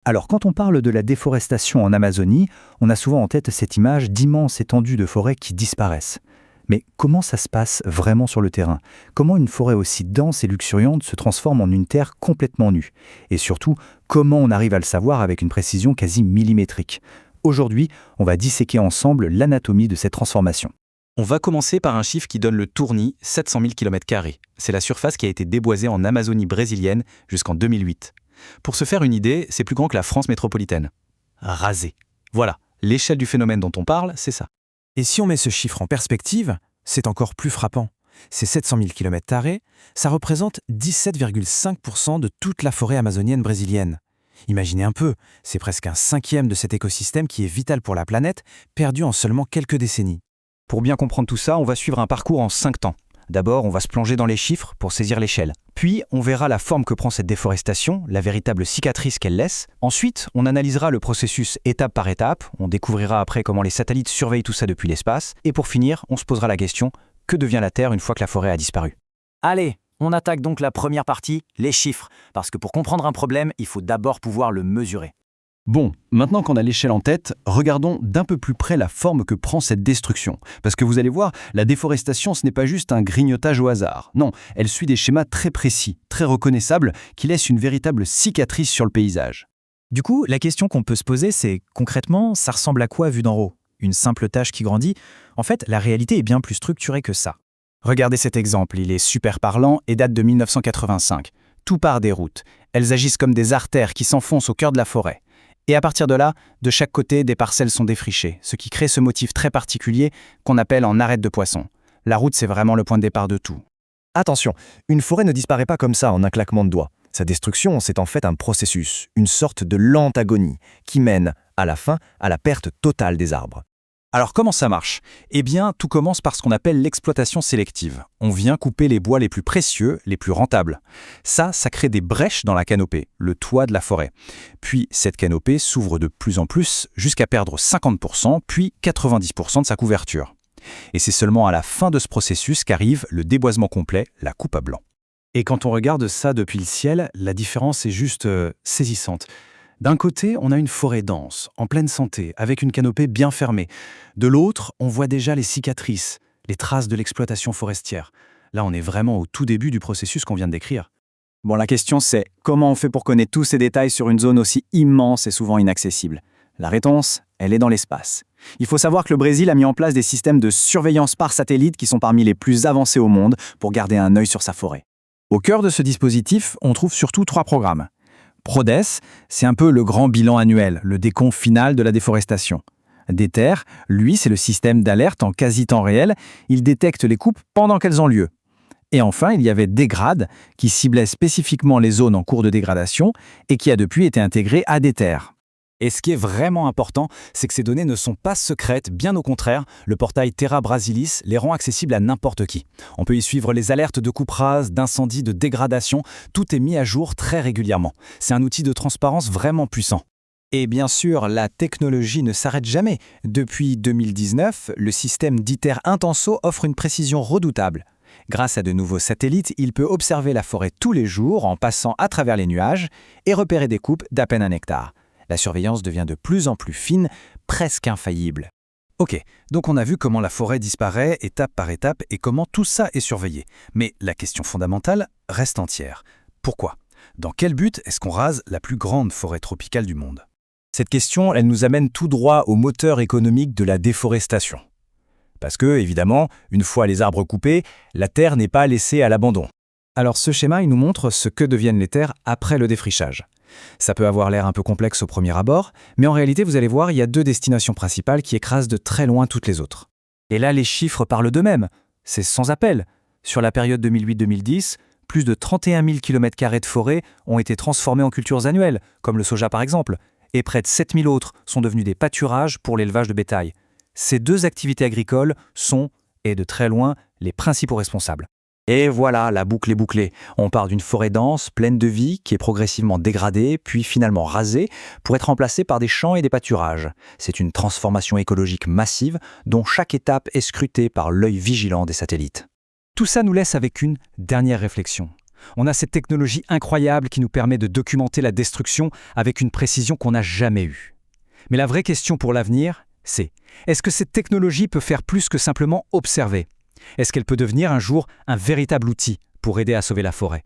Alors quand on parle de la déforestation en Amazonie, on a souvent en tête cette image d'immenses étendues de forêts qui disparaissent. Mais comment ça se passe vraiment sur le terrain? Comment une forêt aussi dense et luxuriante se transforme en une terre complètement nue? Et surtout, comment on arrive à le savoir avec une précision quasi millimétrique? Aujourd'hui, on va disséquer ensemble l'anatomie de cette transformation. On va commencer par un chiffre qui donne le tournis, 700 000 km². C'est la surface qui a été déboisée en Amazonie brésilienne jusqu'en 2008. Pour se faire une idée, c'est plus grand que la France métropolitaine. Rasé. Voilà, l'échelle du phénomène dont on parle, c'est ça. Et si on met ce chiffre en perspective, c'est encore plus frappant. Ces 700 000 km², ça représente 17,5% de toute la forêt amazonienne brésilienne. Imaginez un peu, c'est presque un cinquième de cet écosystème qui est vital pour la planète, perdu en seulement quelques décennies. Pour bien comprendre tout ça, on va suivre un parcours en 5 temps. D'abord, on va se plonger dans les chiffres pour saisir l'échelle. Puis, on verra la forme que prend cette déforestation, la véritable cicatrice qu'elle laisse. Ensuite, on analysera le processus étape par étape. On découvrira après comment les satellites surveillent tout ça depuis l'espace. Et pour finir, on se posera la question, que devient la Terre une fois que la forêt a disparu? Allez, on attaque donc la première partie, les chiffres. Parce que pour comprendre un problème, il faut d'abord pouvoir le mesurer. Bon, maintenant qu'on a l'échelle en tête, regardons d'un peu plus près la forme que prend cette destruction. Parce que vous allez voir, la déforestation, ce n'est pas juste un grignotage au hasard. Non, elle suit des schémas très précis, très reconnaissables, qui laissent une véritable cicatrice sur le paysage. Du coup, la question qu'on peut se poser, c'est concrètement, ça ressemble à quoi vu d'en haut? Une simple tache qui grandit? En fait, la réalité est bien plus structurée que ça. Regardez cet exemple, il est super parlant et date de 1985. Tout part des routes. Elles agissent comme des artères qui s'enfoncent au cœur de la forêt. Et à partir de là, de chaque côté, des parcelles sont défrichées, ce qui crée ce motif très particulier qu'on appelle en arête de poisson. La route, c'est vraiment le point de départ de tout. Attention, une forêt ne disparaît pas comme ça en un claquement de doigts. Sa destruction, c'est en fait un processus, une sorte de lente agonie, qui mène, à la fin, à la perte totale des arbres. Alors comment ça marche? Eh bien, tout commence par ce qu'on appelle l'exploitation sélective. On vient couper les bois les plus précieux, les plus rentables. Ça crée des brèches dans la canopée, le toit de la forêt. Puis cette canopée s'ouvre de plus en plus jusqu'à perdre 50%, puis 90% de sa couverture. Et c'est seulement à la fin de ce processus qu'arrive le déboisement complet, la coupe à blanc. Et quand on regarde ça depuis le ciel, la différence est juste saisissante. D'un côté, on a une forêt dense, en pleine santé, avec une canopée bien fermée. De l'autre, on voit déjà les cicatrices, les traces de l'exploitation forestière. Là, on est vraiment au tout début du processus qu'on vient de décrire. Bon, la question c'est, comment on fait pour connaître tous ces détails sur une zone aussi immense et souvent inaccessible? La réponse, elle est dans l'espace. Il faut savoir que le Brésil a mis en place des systèmes de surveillance par satellite qui sont parmi les plus avancés au monde pour garder un œil sur sa forêt. Au cœur de ce dispositif, on trouve surtout 3 programmes. PRODES, c'est un peu le grand bilan annuel, le décompte final de la déforestation. DETER, lui, c'est le système d'alerte en quasi-temps réel. Il détecte les coupes pendant qu'elles ont lieu. Et enfin, il y avait DEGRADE, qui ciblait spécifiquement les zones en cours de dégradation et qui a depuis été intégré à DETER. Et ce qui est vraiment important, c'est que ces données ne sont pas secrètes, bien au contraire, le portail Terra Brasilis les rend accessibles à n'importe qui. On peut y suivre les alertes de coupe rase, d'incendie, de dégradation, tout est mis à jour très régulièrement. C'est un outil de transparence vraiment puissant. Et bien sûr, la technologie ne s'arrête jamais. Depuis 2019, le système d'ITER Intenso offre une précision redoutable. Grâce à de nouveaux satellites, il peut observer la forêt tous les jours en passant à travers les nuages et repérer des coupes d'à peine 1 hectare. La surveillance devient de plus en plus fine, presque infaillible. Ok, donc on a vu comment la forêt disparaît étape par étape et comment tout ça est surveillé. Mais la question fondamentale reste entière. Pourquoi? Dans quel but est-ce qu'on rase la plus grande forêt tropicale du monde? Cette question, elle nous amène tout droit au moteur économique de la déforestation. Parce que, évidemment, une fois les arbres coupés, la terre n'est pas laissée à l'abandon. Alors ce schéma, il nous montre ce que deviennent les terres après le défrichage. Ça peut avoir l'air un peu complexe au premier abord, mais en réalité, vous allez voir, il y a 2 destinations principales qui écrasent de très loin toutes les autres. Et là, les chiffres parlent d'eux-mêmes. C'est sans appel. Sur la période 2008-2010, plus de 31 000 km² de forêt ont été transformés en cultures annuelles, comme le soja par exemple, et près de 7 000 autres sont devenus des pâturages pour l'élevage de bétail. Ces 2 activités agricoles sont, et de très loin, les principaux responsables. Et voilà, la boucle est bouclée. On part d'une forêt dense, pleine de vie, qui est progressivement dégradée, puis finalement rasée, pour être remplacée par des champs et des pâturages. C'est une transformation écologique massive, dont chaque étape est scrutée par l'œil vigilant des satellites. Tout ça nous laisse avec une dernière réflexion. On a cette technologie incroyable qui nous permet de documenter la destruction avec une précision qu'on n'a jamais eue. Mais la vraie question pour l'avenir, c'est est-ce que cette technologie peut faire plus que simplement observer ? Est-ce qu'elle peut devenir un jour un véritable outil pour aider à sauver la forêt ?